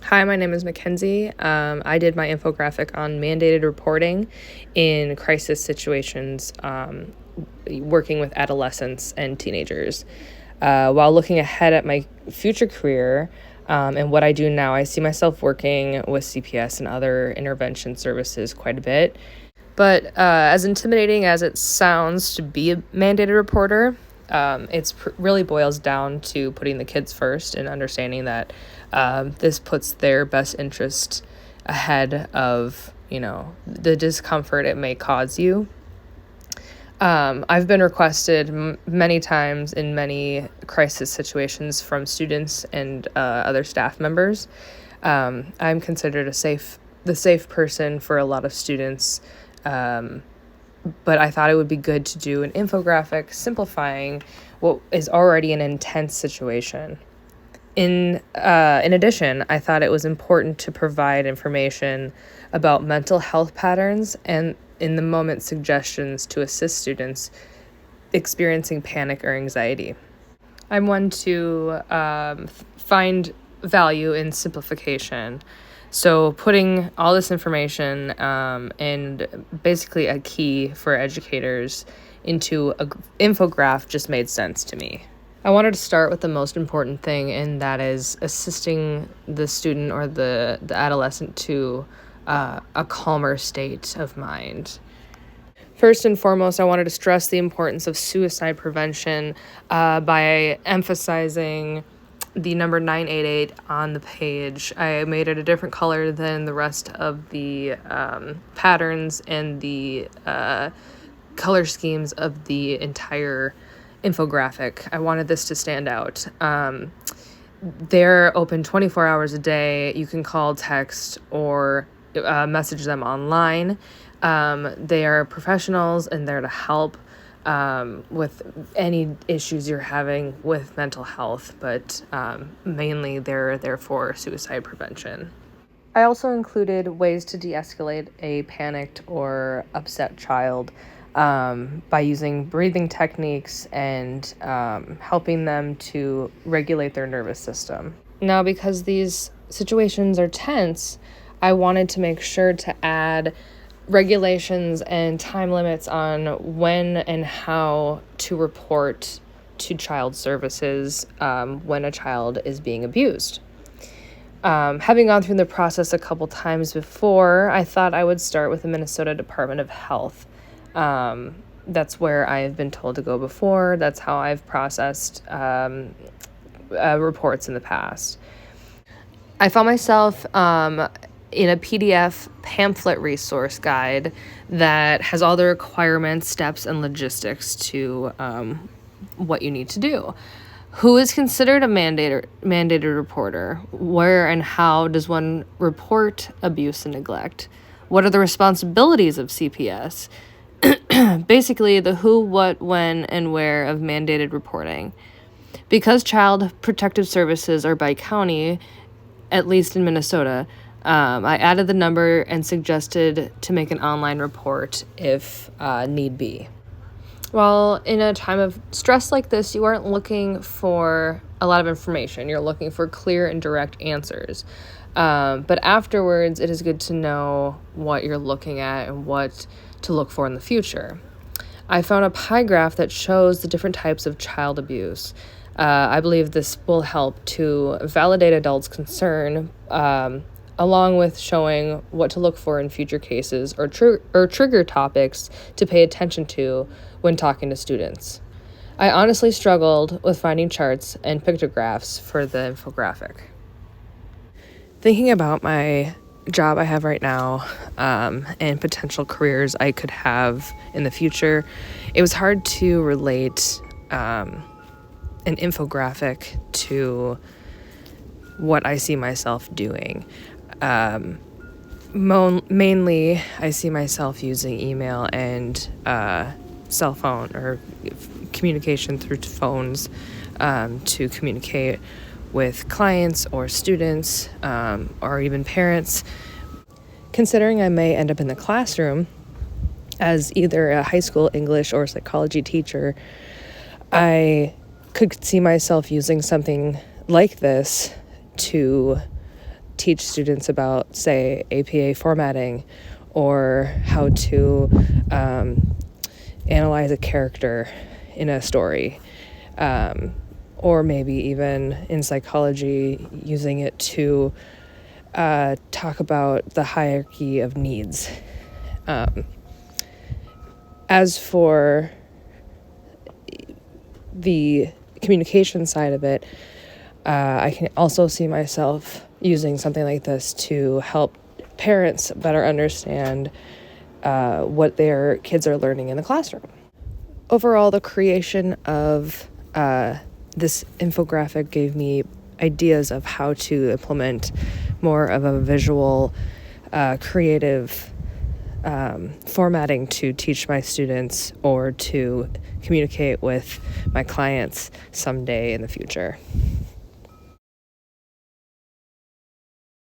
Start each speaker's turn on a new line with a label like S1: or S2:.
S1: Hi, my name is Mackenzie. I did my infographic on mandated reporting in crisis situations, working with adolescents and teenagers. While looking ahead at my future career and what I do now, I see myself working with CPS and other intervention services quite a bit. But as intimidating as it sounds to be a mandated reporter, it really boils down to putting the kids first and understanding that this puts their best interest ahead of, the discomfort it may cause you. I've been requested many times in many crisis situations from students and other staff members. I'm considered the safe person for a lot of students. But I thought it would be good to do an infographic simplifying what is already an intense situation. In addition, I thought it was important to provide information about mental health patterns and in the moment suggestions to assist students experiencing panic or anxiety. I'm one to find value in simplification. So putting all this information and basically a key for educators into an infograph just made sense to me. I wanted to start with the most important thing, and that is assisting the student or the adolescent to a calmer state of mind. First and foremost, I wanted to stress the importance of suicide prevention by emphasizing the number 988 on the page. I made it a different color than the rest of the patterns and the color schemes of the entire infographic. I wanted this to stand out. They're open 24 hours a day. You can call, text, or message them online. They are professionals and they're to help with any issues you're having with mental health, but mainly they're there for suicide prevention. I also included ways to de-escalate a panicked or upset child by using breathing techniques and helping them to regulate their nervous system. Now, because these situations are tense, I wanted to make sure to add regulations and time limits on when and how to report to child services when a child is being abused. Having gone through the process a couple times before, I thought I would start with the Minnesota Department of Health. That's where I've been told to go before. That's how I've processed reports in the past. I found myself in a PDF pamphlet resource guide that has all the requirements, steps, and logistics to what you need to do. Who is considered a mandated reporter? Where and how does one report abuse and neglect? What are the responsibilities of CPS? Basically, the who, what, when, and where of mandated reporting. Because Child Protective Services are by county, at least in Minnesota, I added the number and suggested to make an online report if need be. Well, in a time of stress like this, you aren't looking for a lot of information. You're looking for clear and direct answers. But afterwards, it is good to know what you're looking at and what to look for in the future. I found a pie graph that shows the different types of child abuse. I believe this will help to validate adults' concern, along with showing what to look for in future cases or trigger topics to pay attention to when talking to students. I honestly struggled with finding charts and pictographs for the infographic. Thinking about my job I have right now and potential careers I could have in the future, it was hard to relate an infographic to what I see myself doing. Mainly, I see myself using email and cell phone or communication through phones to communicate with clients or students or even parents. Considering I may end up in the classroom as either a high school English or psychology teacher, I could see myself using something like this to teach students about, say, APA formatting, or how to analyze a character in a story, or maybe even in psychology, using it to talk about the hierarchy of needs. As for the communication side of it, I can also see myself using something like this to help parents better understand what their kids are learning in the classroom. Overall, the creation of this infographic gave me ideas of how to implement more of a visual, creative formatting to teach my students or to communicate with my clients someday in the future.